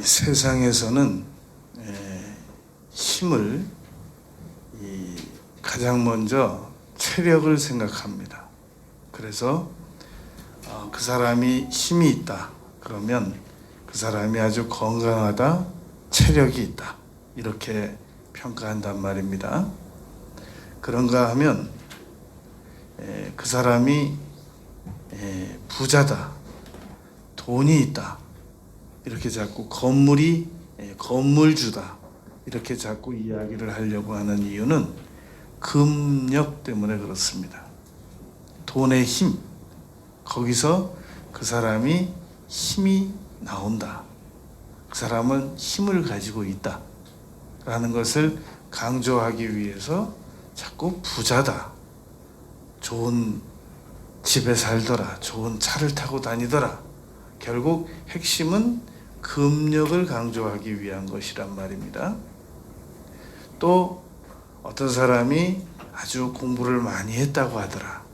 세상에서는 힘을 가장 먼저 체력을 생각합니다. 그래서 그 사람이 힘이 있다 그러면 그 사람이 아주 건강하다, 체력이 있다 이렇게 평가한단 말입니다. 그런가 하면 그 사람이 부자다, 돈이 있다 이렇게 자꾸 건물주다 이렇게 자꾸 이야기를 하려고 하는 이유는 금력 때문에 그렇습니다. 돈의 힘, 거기서 그 사람이 힘이 나온다. 그 사람은 힘을 가지고 있다 라는 것을 강조하기 위해서 자꾸 부자다, 좋은 집에 살더라, 좋은 차를 타고 다니더라. 결국 핵심은 금력을 강조하기 위한 것이란 말입니다. 또 어떤 사람이 아주 공부를 많이 했다고 하더라.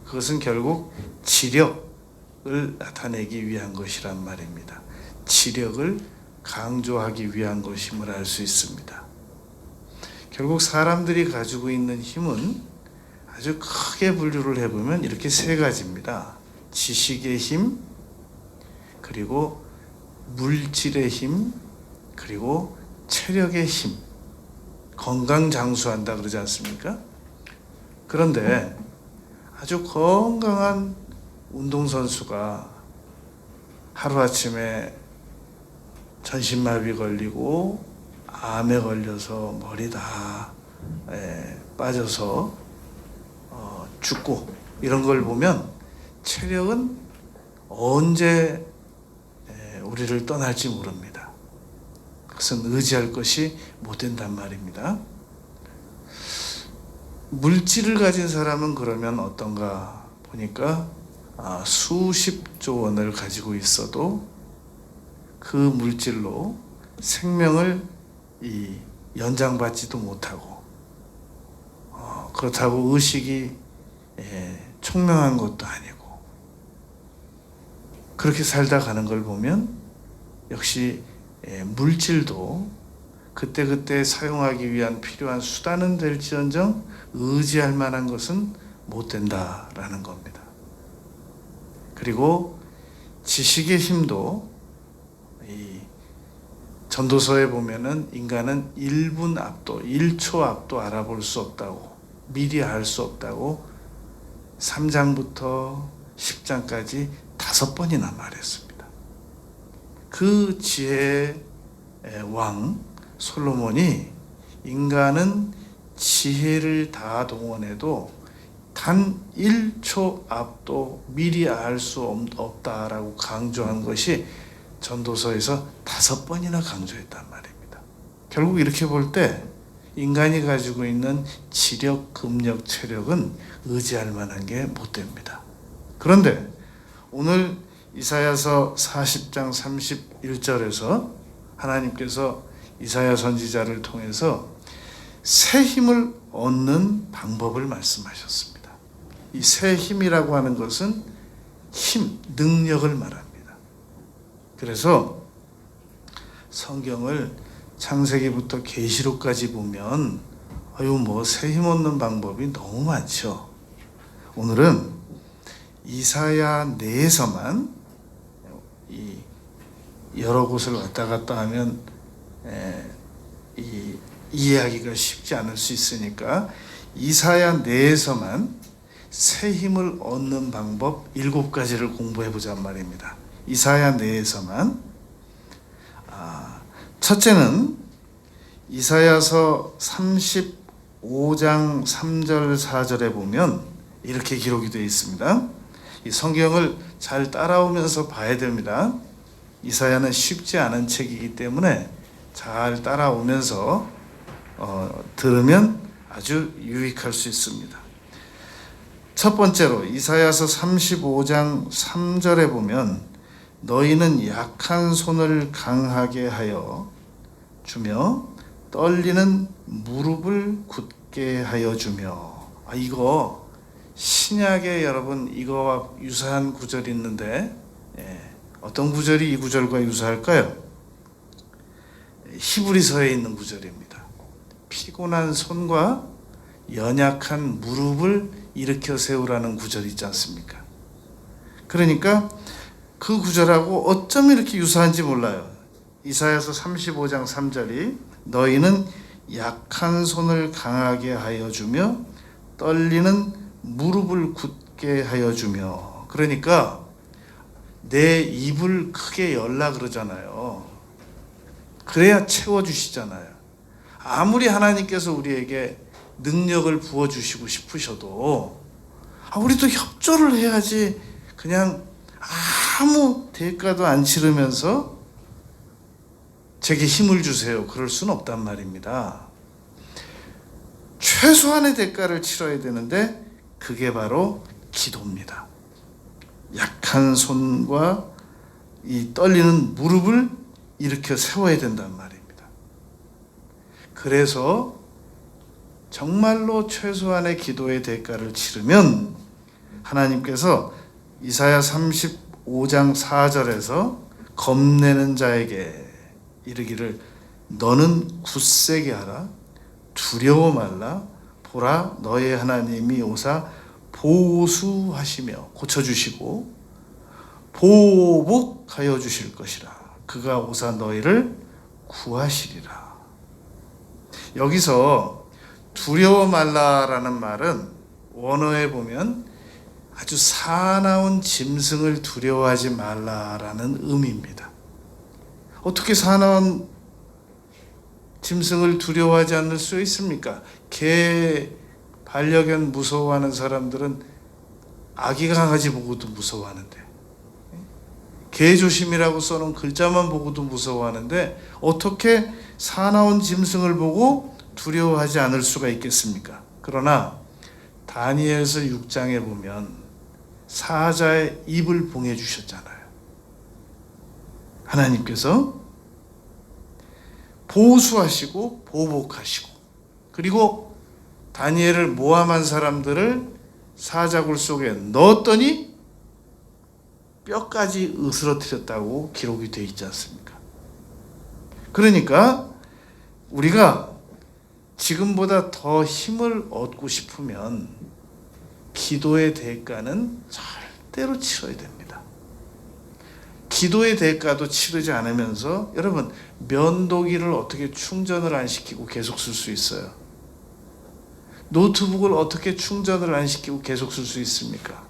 그것은 결국 지력을 나타내기 위한 것이란 말입니다. 지력을 강조하기 위한 것임을 알 수 있습니다. 결국 사람들이 가지고 있는 힘은 아주 크게 분류를 해보면 이렇게 세 가지입니다. 지식의 힘, 그리고 물질의 힘, 그리고 체력의 힘. 건강 장수한다 그러지 않습니까? 그런데 아주 건강한 운동선수가 하루아침에 전신마비 걸리고 암에 걸려서 머리 다 빠져서 죽고 이런 걸 보면 체력은 언제 우리를 떠날지 모릅니다. 그것은 의지할 것이 못 된단 말입니다. 물질을 가진 사람은 그러면 어떤가 보니까 수십조 원을 가지고 있어도 그 물질로 생명을 연장받지도 못하고 그렇다고 의식이 총명한 것도 아니고 그렇게 살다 가는 걸 보면 역시 물질도 그때그때 사용하기 위한 필요한 수단은 될지언정 의지할 만한 것은 못 된다라는 겁니다. 그리고 지식의 힘도 이 전도서에 보면은 인간은 1분 앞도, 1초 앞도 알아볼 수 없다고, 미리 알 수 없다고 3장부터 10장까지 5번이나 말했습니다. 그 지혜의 왕 솔로몬이 인간은 지혜를 다 동원해도 단 1초 앞도 미리 알 수 없다라고 강조한 것이 전도서에서 5번이나 강조했단 말입니다. 결국 이렇게 볼 때 인간이 가지고 있는 지력, 금력, 체력은 의지할 만한 게 못 됩니다. 그런데 오늘 이사야서 40장 31절에서 하나님께서 이사야 선지자를 통해서 새 힘을 얻는 방법을 말씀하셨습니다. 이 새 힘이라고 하는 것은 힘, 능력을 말합니다. 그래서 성경을 창세기부터 계시록까지 보면 새 힘 얻는 방법이 너무 많죠. 오늘은 이사야 내에서만 여러 곳을 왔다 갔다 하면 이해하기가 쉽지 않을 수 있으니까 이사야 내에서만 새 힘을 얻는 방법 7가지를 공부해 보자 말입니다. 이사야 내에서만. 첫째는 이사야서 35장 3절 4절에 보면 이렇게 기록이 되어 있습니다. 이 성경을 잘 따라오면서 봐야 됩니다. 이사야는 쉽지 않은 책이기 때문에 잘 따라오면서 들으면 아주 유익할 수 있습니다. 첫 번째로 이사야서 35장 3절에 보면 너희는 약한 손을 강하게 하여 주며 떨리는 무릎을 굳게 하여 주며. 이거 신약에 여러분 이거와 유사한 구절이 있는데 어떤 구절이 이 구절과 유사할까요? 히브리서에 있는 구절입니다. 피곤한 손과 연약한 무릎을 일으켜 세우라는 구절이 있지 않습니까? 그러니까 그 구절하고 어쩜 이렇게 유사한지 몰라요. 이사야서 35장 3절이 너희는 약한 손을 강하게 하여 주며 떨리는 무릎을 굳게 하여 주며, 그러니까 내 입을 크게 열라 그러잖아요. 그래야 채워주시잖아요. 아무리 하나님께서 우리에게 능력을 부어주시고 싶으셔도 우리도 협조를 해야지, 그냥 아무 대가도 안 치르면서 제게 힘을 주세요, 그럴 수는 없단 말입니다. 최소한의 대가를 치러야 되는데 그게 바로 기도입니다. 약한 손과 이 떨리는 무릎을 일으켜 세워야 된단 말입니다. 그래서 정말로 최소한의 기도의 대가를 치르면 하나님께서 이사야 35장 4절에서 겁내는 자에게 이르기를 너는 굳세게 하라, 두려워 말라, 보라 너의 하나님이 오사 보수하시며 고쳐주시고 보복하여 주실 것이라. 그가 오사 너희를 구하시리라. 여기서 두려워 말라라는 말은 원어에 보면 아주 사나운 짐승을 두려워하지 말라라는 의미입니다. 어떻게 사나운 짐승을 두려워하지 않을 수 있습니까? 개, 반려견 무서워하는 사람들은 아기 강아지 보고도 무서워하는데, 개 조심이라고 써놓은 글자만 보고도 무서워하는데 어떻게 사나운 짐승을 보고 두려워하지 않을 수가 있겠습니까? 그러나 다니엘서 6장에 보면 사자의 입을 봉해 주셨잖아요. 하나님께서 보수하시고 보복하시고, 그리고 다니엘을 모함한 사람들을 사자굴 속에 넣었더니 뼈까지 으스러뜨렸다고 기록이 되어 있지 않습니까? 그러니까 우리가 지금보다 더 힘을 얻고 싶으면 기도의 대가는 절대로 치러야 됩니다. 기도의 대가도 치르지 않으면서 여러분, 면도기를 어떻게 충전을 안 시키고 계속 쓸 수 있어요? 노트북을 어떻게 충전을 안 시키고 계속 쓸 수 있습니까?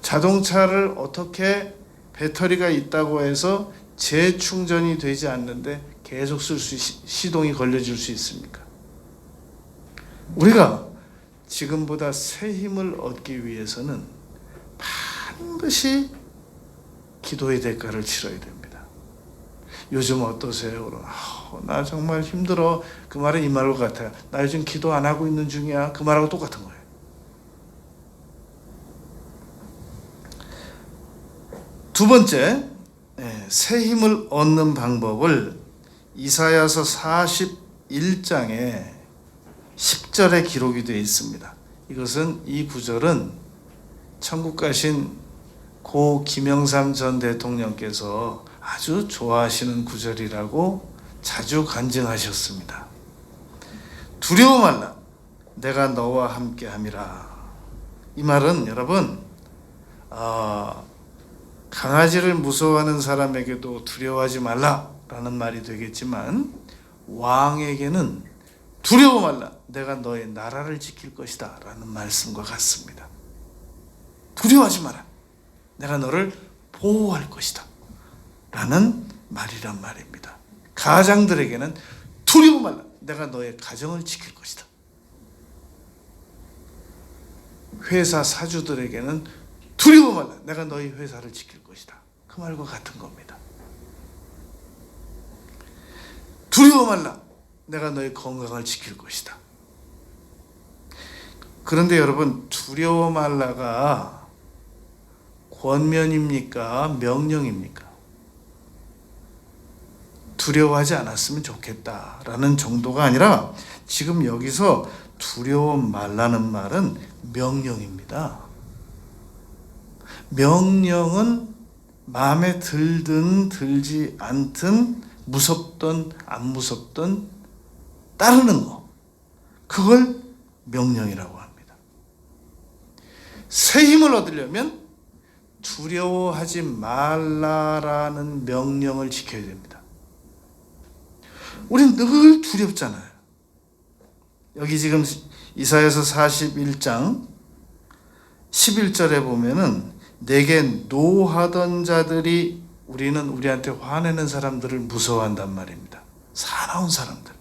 자동차를 어떻게 배터리가 있다고 해서 재충전이 되지 않는데 계속 쓸 수, 시동이 걸려질 수 있습니까? 우리가 지금보다 새 힘을 얻기 위해서는 반드시 기도의 대가를 치러야 됩니다. 요즘 어떠세요? 나 정말 힘들어. 그 말은 이 말과 같아요. 나 요즘 기도 안 하고 있는 중이야. 그 말하고 똑같은 거예요. 두 번째, 새 힘을 얻는 방법을 이사야서 41장에 10절에 기록이 되어 있습니다. 이 구절은 천국 가신 고 김영삼 전 대통령께서 아주 좋아하시는 구절이라고 자주 간증하셨습니다. 두려워 말라, 내가 너와 함께 함이라. 이 말은 여러분, 강아지를 무서워하는 사람에게도 두려워하지 말라라는 말이 되겠지만, 왕에게는 두려워 말라, 내가 너의 나라를 지킬 것이다 라는 말씀과 같습니다. 두려워하지 마라, 내가 너를 보호할 것이다 라는 말이란 말입니다. 가장들에게는 두려워 말라, 내가 너의 가정을 지킬 것이다. 회사 사주들에게는 두려워 말라, 내가 너희 회사를 지킬 것이다. 그 말과 같은 겁니다. 두려워 말라, 내가 너의 건강을 지킬 것이다. 그런데 여러분, 두려워 말라가 권면입니까? 명령입니까? 두려워하지 않았으면 좋겠다라는 정도가 아니라 지금 여기서 두려워 말라는 말은 명령입니다. 명령은 마음에 들든 들지 않든 무섭든 안 무섭든 따르는 거, 그걸 명령이라고 합니다. 새 힘을 얻으려면 두려워하지 말라라는 명령을 지켜야 됩니다. 우린 늘 두렵잖아요. 여기 지금 이사야서 41장 11절에 보면은 내게 노하던 자들이, 우리는 우리한테 화내는 사람들을 무서워한단 말입니다. 사나운 사람들.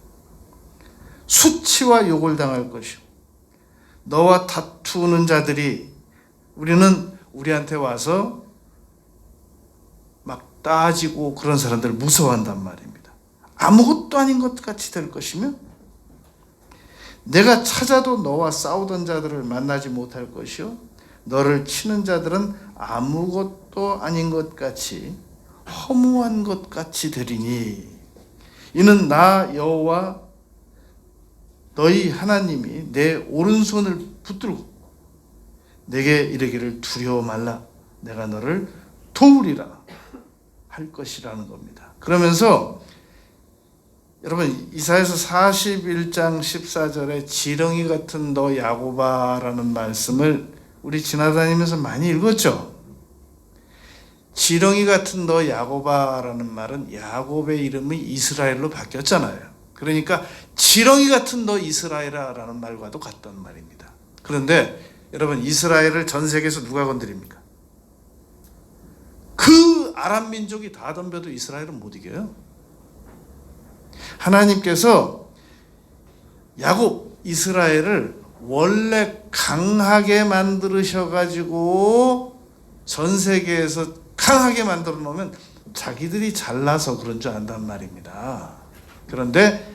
수치와 욕을 당할 것이요. 너와 다투는 자들이, 우리는 우리한테 와서 막 따지고 그런 사람들을 무서워한단 말입니다. 아무것도 아닌 것 같이 될 것이며, 내가 찾아도 너와 싸우던 자들을 만나지 못할 것이요, 너를 치는 자들은 아무것도 아닌 것 같이, 허무한 것 같이 되리니 이는 나 여호와 너희 하나님이 내 오른손을 붙들고 내게 이르기를 두려워 말라, 내가 너를 도우리라 할 것이라는 겁니다. 그러면서 여러분, 이사야서 41장 14절에 지렁이 같은 너 야곱아라는 말씀을 우리 지나다니면서 많이 읽었죠. 지렁이 같은 너 야곱아라는 말은 야곱의 이름이 이스라엘로 바뀌었잖아요. 그러니까 지렁이 같은 너 이스라엘아라는 말과도 같단 말입니다. 그런데 여러분, 이스라엘을 전 세계에서 누가 건드립니까? 그 아람 민족이 다 덤벼도 이스라엘은 못 이겨요. 하나님께서 야곱, 이스라엘을 원래 강하게 만드셔가지고 전 세계에서 강하게 만들어 놓으면 자기들이 잘나서 그런 줄 안단 말입니다. 그런데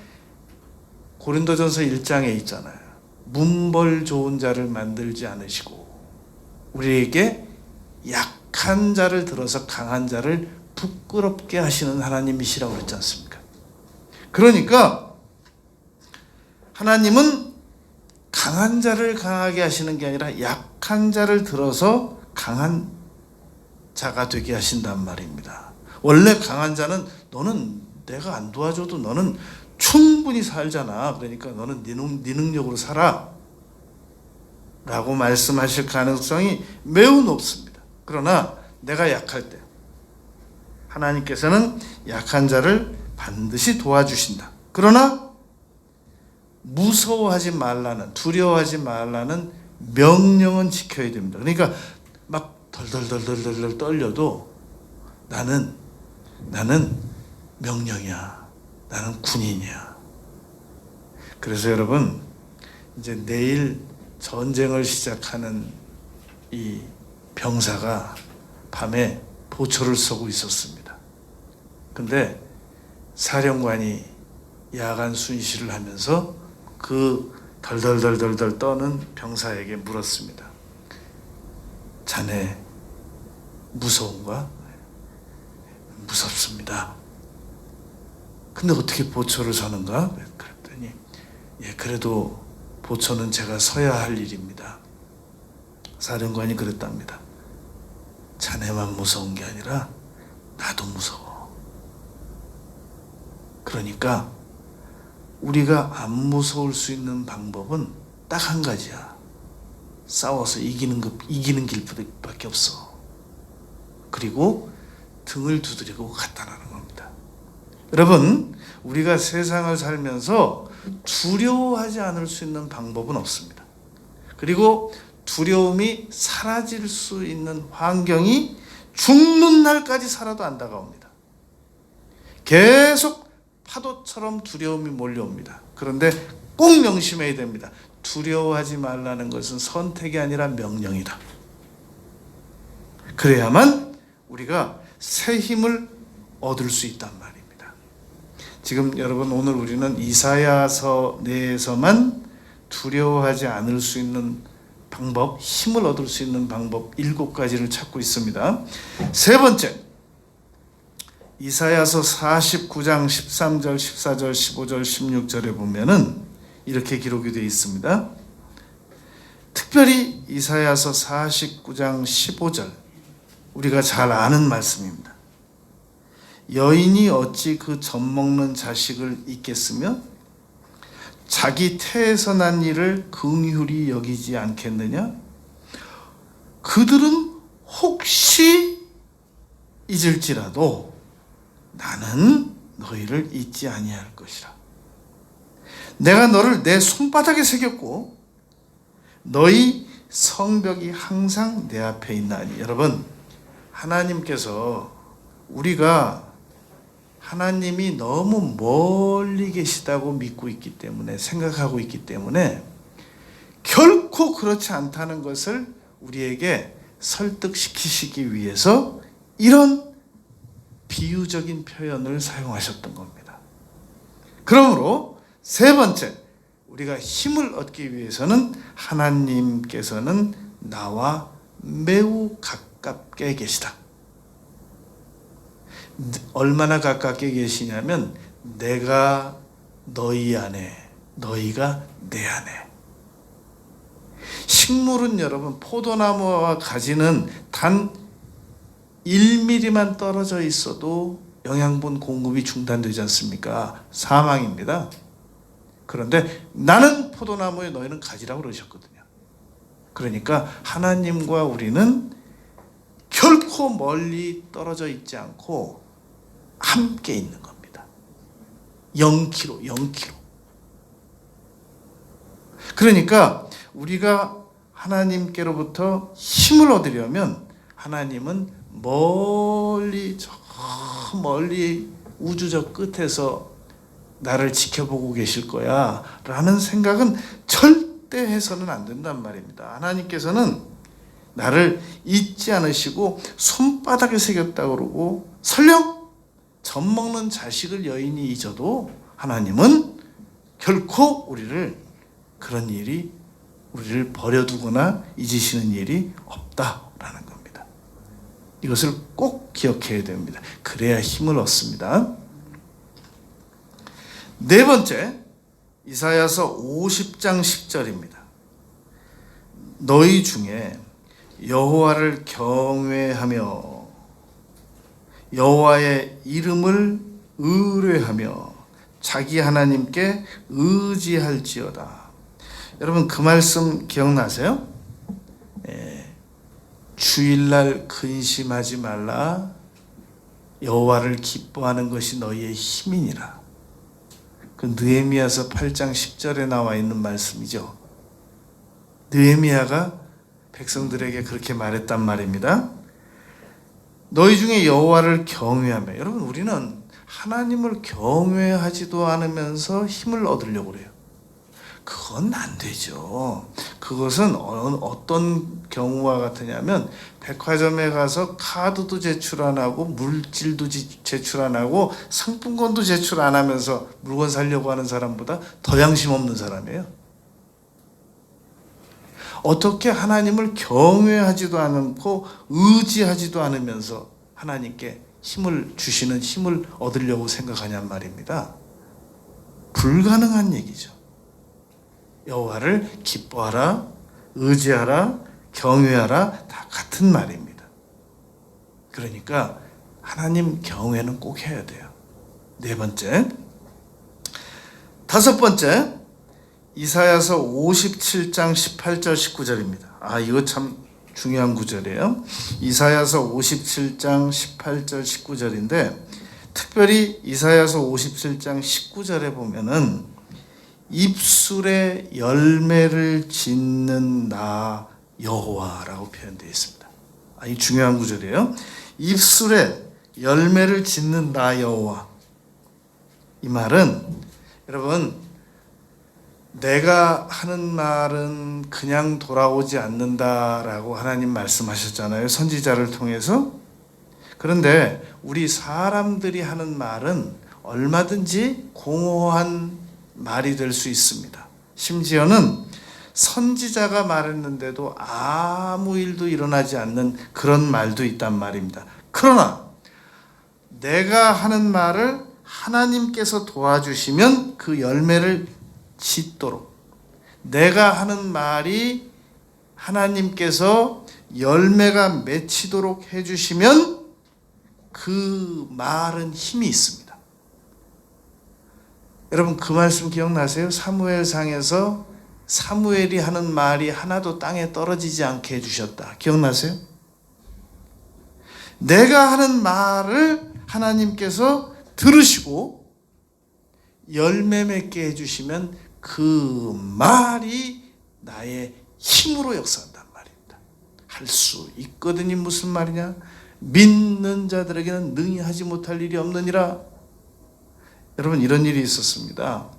고린도전서 1장에 있잖아요. 문벌 좋은 자를 만들지 않으시고 우리에게 약한 자를 들어서 강한 자를 부끄럽게 하시는 하나님이시라고 그랬지 않습니까? 그러니까 하나님은 강한 자를 강하게 하시는 게 아니라 약한 자를 들어서 강한 자가 되게 하신단 말입니다. 원래 강한 자는 너는 내가 안 도와줘도 너는 충분히 살잖아. 그러니까 너는 네 능력으로 살아 라고 말씀하실 가능성이 매우 높습니다. 그러나 내가 약할 때 하나님께서는 약한 자를 반드시 도와주신다. 그러나 무서워하지 말라는, 두려워하지 말라는 명령은 지켜야 됩니다. 그러니까 막 덜덜덜덜 떨려도 나는 명령이야. 나는 군인이야. 그래서 여러분, 이제 내일 전쟁을 시작하는 이 병사가 밤에 보초를 쏘고 있었습니다. 근데 사령관이 야간 순시를 하면서 그 덜덜덜덜 떠는 병사에게 물었습니다. 자네 무서운가? 무섭습니다. 근데 어떻게 보초를 서는가? 그랬더니 그래도 보초는 제가 서야 할 일입니다. 사령관이 그랬답니다. 자네만 무서운 게 아니라 나도 무서워. 그러니까 우리가 안 무서울 수 있는 방법은 딱 한 가지야. 싸워서 이기는 길밖에 없어. 그리고 등을 두드리고 갖다라는 겁니다. 여러분, 우리가 세상을 살면서 두려워하지 않을 수 있는 방법은 없습니다. 그리고 두려움이 사라질 수 있는 환경이 죽는 날까지 살아도 안 다가옵니다. 계속 파도처럼 두려움이 몰려옵니다. 그런데 꼭 명심해야 됩니다. 두려워하지 말라는 것은 선택이 아니라 명령이다. 그래야만 우리가 새 힘을 얻을 수 있단 말입니다. 지금 여러분, 오늘 우리는 이사야서 내에서만 두려워하지 않을 수 있는 방법, 힘을 얻을 수 있는 방법 7가지를 찾고 있습니다. 세 번째, 이사야서 49장 13절, 14절, 15절, 16절에 보면은 이렇게 기록이 되어 있습니다. 특별히 이사야서 49장 15절, 우리가 잘 아는 말씀입니다. 여인이 어찌 그 젖먹는 자식을 잊겠으며 자기 태에서 난 일을 긍휼히 여기지 않겠느냐? 그들은 혹시 잊을지라도 나는 너희를 잊지 아니할 것이라. 내가 너를 내 손바닥에 새겼고 너희 성벽이 항상 내 앞에 있나니. 여러분, 하나님께서 우리가 하나님이 너무 멀리 계시다고 믿고 있기 때문에, 생각하고 있기 때문에 결코 그렇지 않다는 것을 우리에게 설득시키시기 위해서 이런 비유적인 표현을 사용하셨던 겁니다. 그러므로 세 번째, 우리가 힘을 얻기 위해서는 하나님께서는 나와 매우 가깝게 계시다. 얼마나 가깝게 계시냐면 내가 너희 안에, 너희가 내 안에. 식물은 여러분, 포도나무와 가지는 단 1mm만 떨어져 있어도 영양분 공급이 중단되지 않습니까? 사망입니다. 그런데 나는 포도나무에 너희는 가지라고 그러셨거든요. 그러니까 하나님과 우리는 결코 멀리 떨어져 있지 않고 함께 있는 겁니다. 0km. 그러니까 우리가 하나님께로부터 힘을 얻으려면 하나님은 멀리, 저 멀리 우주적 끝에서 나를 지켜보고 계실 거야 라는 생각은 절대 해서는 안 된단 말입니다. 하나님께서는 나를 잊지 않으시고 손바닥에 새겼다고 그러고, 설령 젖먹는 자식을 여인이 잊어도 하나님은 결코 우리를 버려두거나 잊으시는 일이 없다라는 겁니다. 이것을 꼭 기억해야 됩니다. 그래야 힘을 얻습니다. 네 번째, 이사야서 50장 10절입니다. 너희 중에 여호와를 경외하며 여호와의 이름을 의뢰하며 자기 하나님께 의지할지어다. 여러분, 그 말씀 기억나세요? 주일날 근심하지 말라. 여호와를 기뻐하는 것이 너희의 힘이니라. 그 느헤미야서 8장 10절에 나와 있는 말씀이죠. 느헤미야가 백성들에게 그렇게 말했단 말입니다. 너희 중에 여호와를 경외하며. 여러분, 우리는 하나님을 경외하지도 않으면서 힘을 얻으려고 그래요. 그건 안 되죠. 그것은 어떤 경우와 같으냐면 백화점에 가서 카드도 제출 안 하고 물질도 제출 안 하고 상품권도 제출 안 하면서 물건 사려고 하는 사람보다 더 양심 없는 사람이에요. 어떻게 하나님을 경외하지도 않고 의지하지도 않으면서 하나님께 힘을 주시는 힘을 얻으려고 생각하냔 말입니다. 불가능한 얘기죠. 여호와를 기뻐하라, 의지하라, 경외하라, 다 같은 말입니다. 그러니까 하나님 경외는 꼭 해야 돼요. 네 번째. 다섯 번째, 이사야서 57장 18절 19절입니다. 이거 참 중요한 구절이에요. 이사야서 57장 18절 19절인데 특별히 이사야서 57장 19절에 보면은 입술에 열매를 짓는 나 여호와라고 표현되어 있습니다. 이 중요한 구절이에요. 입술에 열매를 짓는 나 여호와. 이 말은 여러분, 내가 하는 말은 그냥 돌아오지 않는다라고 하나님 말씀하셨잖아요. 선지자를 통해서. 그런데 우리 사람들이 하는 말은 얼마든지 공허한 말이 될 수 있습니다. 심지어는 선지자가 말했는데도 아무 일도 일어나지 않는 그런 말도 있단 말입니다. 그러나 내가 하는 말을 하나님께서 도와주시면 그 열매를 짓도록, 내가 하는 말이 하나님께서 열매가 맺히도록 해주시면 그 말은 힘이 있습니다. 여러분 그 말씀 기억나세요? 사무엘상에서 사무엘이 하는 말이 하나도 땅에 떨어지지 않게 해주셨다. 기억나세요? 내가 하는 말을 하나님께서 들으시고 열매 맺게 해주시면 그 말이 나의 힘으로 역사한단 말입니다. 할 수 있거든이 무슨 말이냐? 믿는 자들에게는 능히 하지 못할 일이 없느니라. 여러분 이런 일이 있었습니다.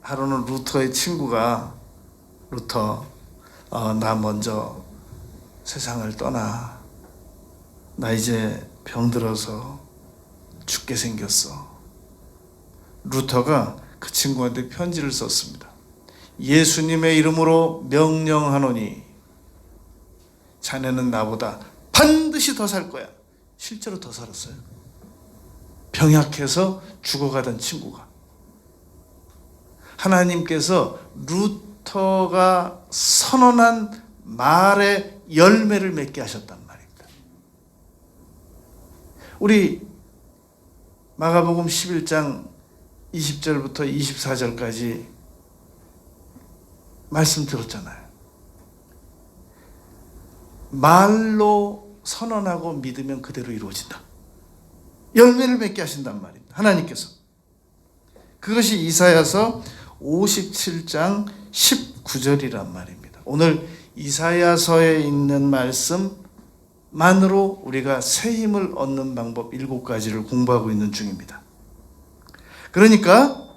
하루는 루터의 친구가 루터 나 먼저 세상을 떠나. 나 이제 병들어서 죽게 생겼어. 루터가 그 친구한테 편지를 썼습니다. 예수님의 이름으로 명령하노니 자네는 나보다 반드시 더 살 거야. 실제로 더 살았어요. 병약해서 죽어가던 친구가. 하나님께서 루터가 선언한 말의 열매를 맺게 하셨단 말입니다. 우리 마가복음 11장 20절부터 24절까지 말씀 들었잖아요. 말로 선언하고 믿으면 그대로 이루어진다. 열매를 맺게 하신단 말입니다. 하나님께서. 그것이 이사야서 57장 19절이란 말입니다. 오늘 이사야서에 있는 말씀만으로 우리가 새 힘을 얻는 방법 7가지를 공부하고 있는 중입니다. 그러니까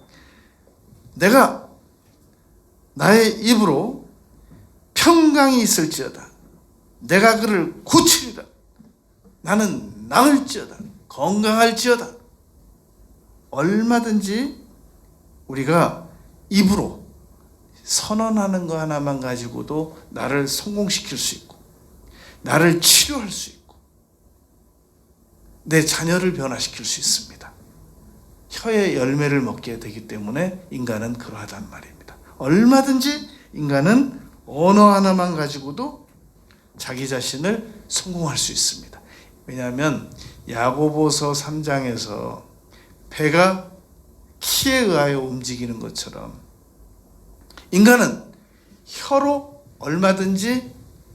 내가 나의 입으로 평강이 있을지어다. 내가 그를 고치리라. 나는 나을지어다. 건강할지어다. 얼마든지 우리가 입으로 선언하는 거 하나만 가지고도 나를 성공시킬 수 있고 나를 치료할 수 있고 내 자녀를 변화시킬 수 있습니다. 혀의 열매를 먹게 되기 때문에 인간은 그러하단 말입니다. 얼마든지 인간은 언어 하나만 가지고도 자기 자신을 성공할 수 있습니다. 왜냐하면 야고보서 3장에서 배가 키에 의하여 움직이는 것처럼 인간은 혀로 얼마든지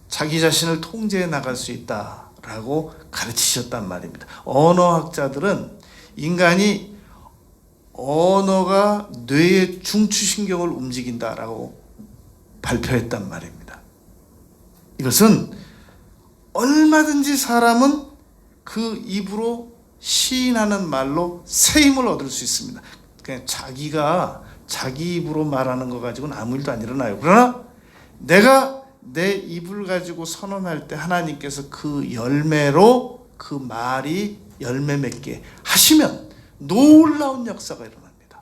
자기 자신을 통제해 나갈 수 있다라고 가르치셨단 말입니다. 언어학자들은 인간이 언어가 뇌의 중추신경을 움직인다라고 발표했단 말입니다. 이것은 얼마든지 사람은 그 입으로 시인하는 말로 새 힘을 얻을 수 있습니다. 그냥 자기가 자기 입으로 말하는 거 가지고는 아무 일도 안 일어나요. 그러나 내가 내 입을 가지고 선언할 때 하나님께서 그 열매로 그 말이 열매 맺게 하시면 놀라운 역사가 일어납니다.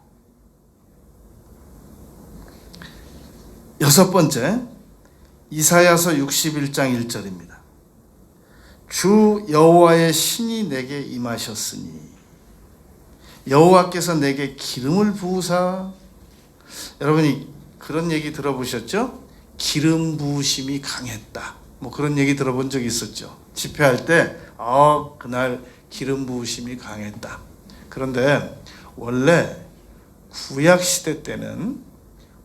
6번째, 이사야서 61장 1절입니다. 주 여호와의 신이 내게 임하셨으니 여호와께서 내게 기름을 부으사. 여러분이 그런 얘기 들어보셨죠? 기름 부으심이 강했다. 뭐 그런 얘기 들어본 적 있었죠? 집회할 때 그날 기름 부으심이 강했다. 그런데 원래 구약 시대 때는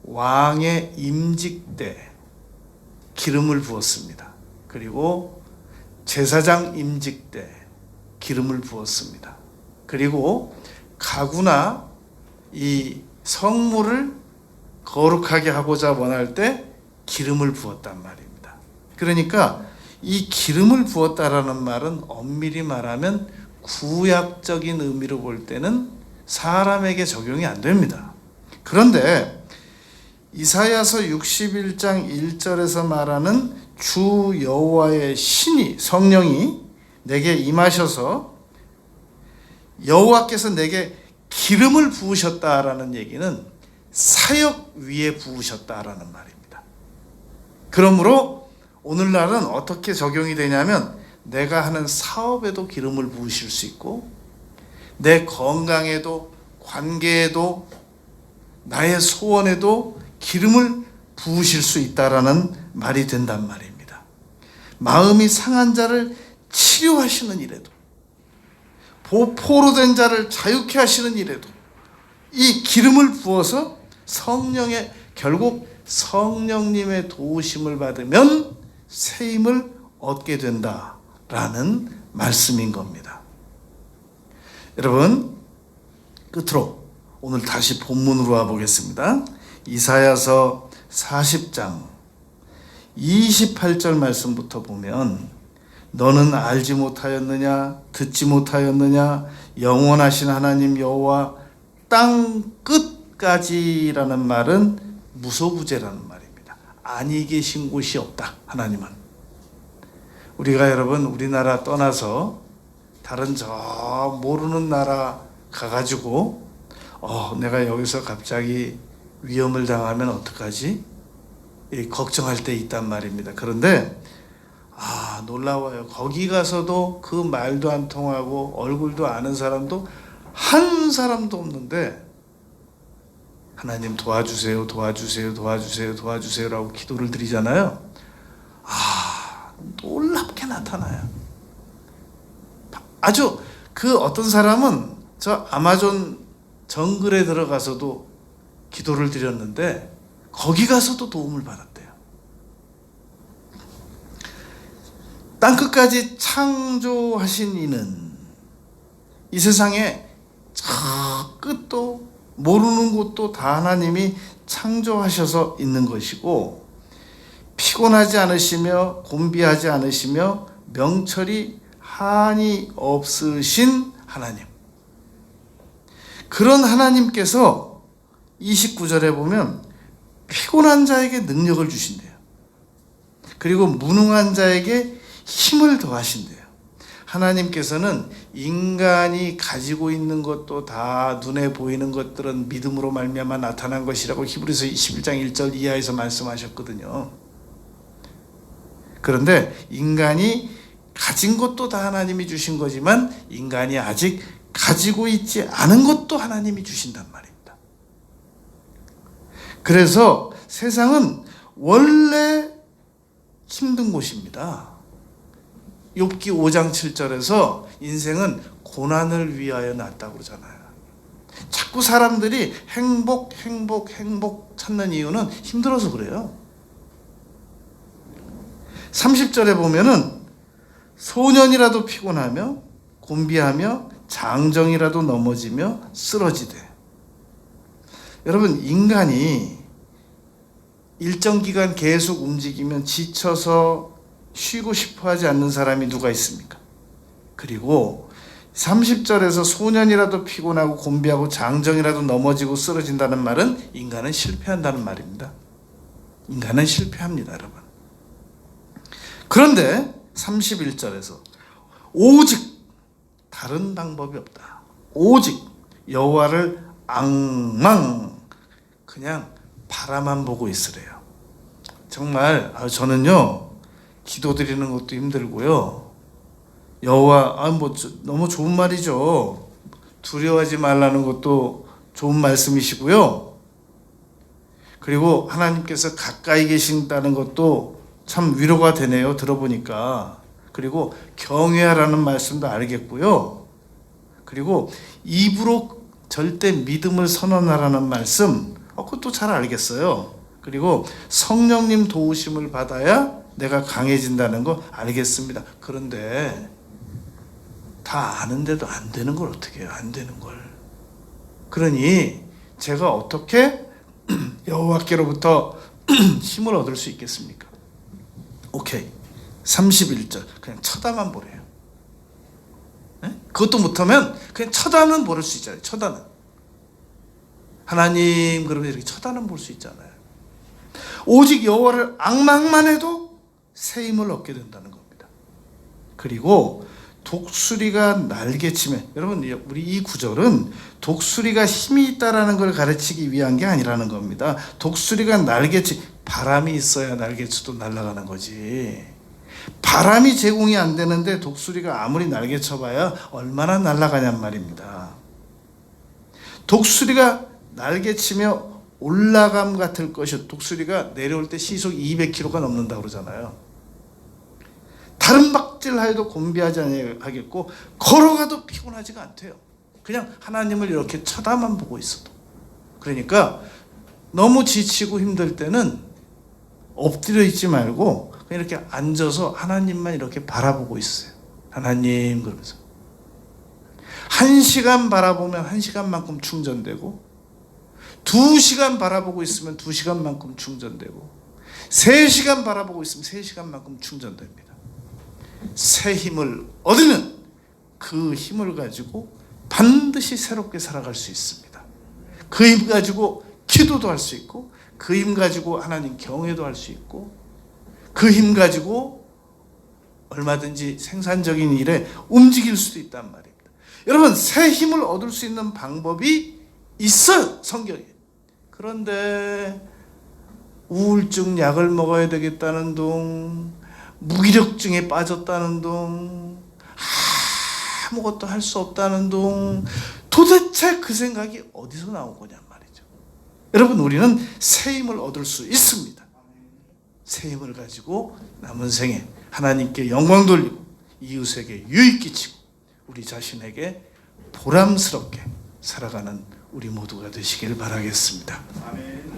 왕의 임직 때 기름을 부었습니다. 그리고 제사장 임직 때 기름을 부었습니다. 그리고 가구나 이 성물을 거룩하게 하고자 원할 때 기름을 부었단 말입니다. 그러니까 이 기름을 부었다라는 말은 엄밀히 말하면 구약적인 의미로 볼 때는 사람에게 적용이 안 됩니다. 그런데 이사야서 61장 1절에서 말하는 주 여호와의 신이 성령이 내게 임하셔서 여호와께서 내게 기름을 부으셨다라는 얘기는 사역 위에 부으셨다라는 말입니다. 그러므로 오늘날은 어떻게 적용이 되냐면 내가 하는 사업에도 기름을 부으실 수 있고 내 건강에도 관계에도 나의 소원에도 기름을 부으실 수 있다라는 말이 된단 말입니다. 마음이 상한 자를 치료하시는 일에도 포로 된 자를 자유케 하시는 일에도 이 기름을 부어서 결국 성령님의 도우심을 받으면 새 힘을 얻게 된다라는 말씀인 겁니다. 여러분, 끝으로 오늘 다시 본문으로 와보겠습니다. 이사야서 40장 28절 말씀부터 보면 너는 알지 못하였느냐 듣지 못하였느냐 영원하신 하나님 여호와 땅 끝까지라는 말은 무소부재라는 말입니다. 아니 계신 곳이 없다. 하나님은 우리가 여러분 우리나라 떠나서 다른 저 모르는 나라 가가지고 내가 여기서 갑자기 위험을 당하면 어떡하지? 걱정할 때 있단 말입니다. 그런데 놀라워요. 거기 가서도 그 말도 안 통하고 얼굴도 아는 사람도 한 사람도 없는데 하나님 도와주세요, 도와주세요, 도와주세요, 도와주세요라고 기도를 드리잖아요. 놀랍게 나타나요. 아주 그 어떤 사람은 저 아마존 정글에 들어가서도 기도를 드렸는데 거기 가서도 도움을 받았대요. 땅끝까지 창조하신 이는 이 세상에 저 끝도 모르는 곳도 다 하나님이 창조하셔서 있는 것이고 피곤하지 않으시며 곤비하지 않으시며 명철이 한이 없으신 하나님. 그런 하나님께서 29절에 보면 피곤한 자에게 능력을 주신대요. 그리고 무능한 자에게 힘을 더하신대요. 하나님께서는 인간이 가지고 있는 것도 다 눈에 보이는 것들은 믿음으로 말미암아 나타난 것이라고 히브리서 21장 1절 이하에서 말씀하셨거든요. 그런데 인간이 가진 것도 다 하나님이 주신 거지만 인간이 아직 가지고 있지 않은 것도 하나님이 주신단 말입니다. 그래서 세상은 원래 힘든 곳입니다. 욥기 5장 7절에서 인생은 고난을 위하여 났다고 그러잖아요. 자꾸 사람들이 행복 찾는 이유는 힘들어서 그래요. 30절에 보면은 소년이라도 피곤하며 곤비하며 장정이라도 넘어지며 쓰러지되. 여러분, 인간이 일정 기간 계속 움직이면 지쳐서 쉬고 싶어 하지 않는 사람이 누가 있습니까? 그리고 30절에서 소년이라도 피곤하고 곤비하고 장정이라도 넘어지고 쓰러진다는 말은 인간은 실패한다는 말입니다. 인간은 실패합니다, 여러분. 그런데 31절에서 오직 다른 방법이 없다. 오직 여호와를 그냥 바라만 보고 있으래요. 정말 저는요 기도드리는 것도 힘들고요. 여호와 너무 좋은 말이죠. 두려워하지 말라는 것도 좋은 말씀이시고요. 그리고 하나님께서 가까이 계신다는 것도 참 위로가 되네요. 들어보니까. 그리고 경외하라는 말씀도 알겠고요. 그리고 입으로 절대 믿음을 선언하라는 말씀 그것도 잘 알겠어요. 그리고 성령님 도우심을 받아야 내가 강해진다는 거 알겠습니다. 그런데 다 아는데도 안 되는 걸 어떻게 해요? 안 되는 걸. 그러니 제가 어떻게 여호와께로부터 힘을 얻을 수 있겠습니까? 오케이. 31절 그냥 쳐다만 보래요. 네? 그것도 못하면 그냥 쳐다는 볼 수 있잖아요. 쳐다는. 하나님 그러면 이렇게 쳐다는 볼 수 있잖아요. 오직 여호와를 앙망만 해도 새 힘을 얻게 된다는 겁니다. 그리고 독수리가 날개치면, 여러분 우리 이 구절은 독수리가 힘이 있다라는 걸 가르치기 위한 게 아니라는 겁니다. 독수리가 바람이 있어야 날개쳐도 날아가는 거지. 바람이 제공이 안 되는데 독수리가 아무리 날개쳐봐야 얼마나 날아가냔 말입니다. 독수리가 날개치며 올라감 같을 것이, 독수리가 내려올 때 시속 200km가 넘는다고 그러잖아요. 다른 삽질하여도 곤비하지 아니하겠고 걸어가도 피곤하지가 않대요. 그냥 하나님을 이렇게 쳐다만 보고 있어도. 그러니까 너무 지치고 힘들 때는 엎드려 있지 말고 그냥 이렇게 앉아서 하나님만 이렇게 바라보고 있어요. 하나님 그러면서 1시간 바라보면 1시간만큼 충전되고 2시간 바라보고 있으면 2시간만큼 충전되고 3시간 바라보고 있으면 3시간만큼 충전됩니다. 새 힘을 얻으면 그 힘을 가지고 반드시 새롭게 살아갈 수 있습니다. 그 힘 가지고 기도도 할 수 있고 그 힘 가지고 하나님 경외도 할 수 있고 그 힘 가지고 얼마든지 생산적인 일에 움직일 수도 있단 말입니다. 여러분, 새 힘을 얻을 수 있는 방법이 있어요, 성경에. 그런데 우울증 약을 먹어야 되겠다는 둥, 무기력증에 빠졌다는 둥, 아무것도 할 수 없다는 둥, 도대체 그 생각이 어디서 나온 거냔 말이죠. 여러분, 우리는 새 힘을 얻을 수 있습니다. 새 힘을 가지고 남은 생에 하나님께 영광 돌리고 이웃에게 유익 끼치고 우리 자신에게 보람스럽게 살아가는 우리 모두가 되시길 바라겠습니다. 아멘.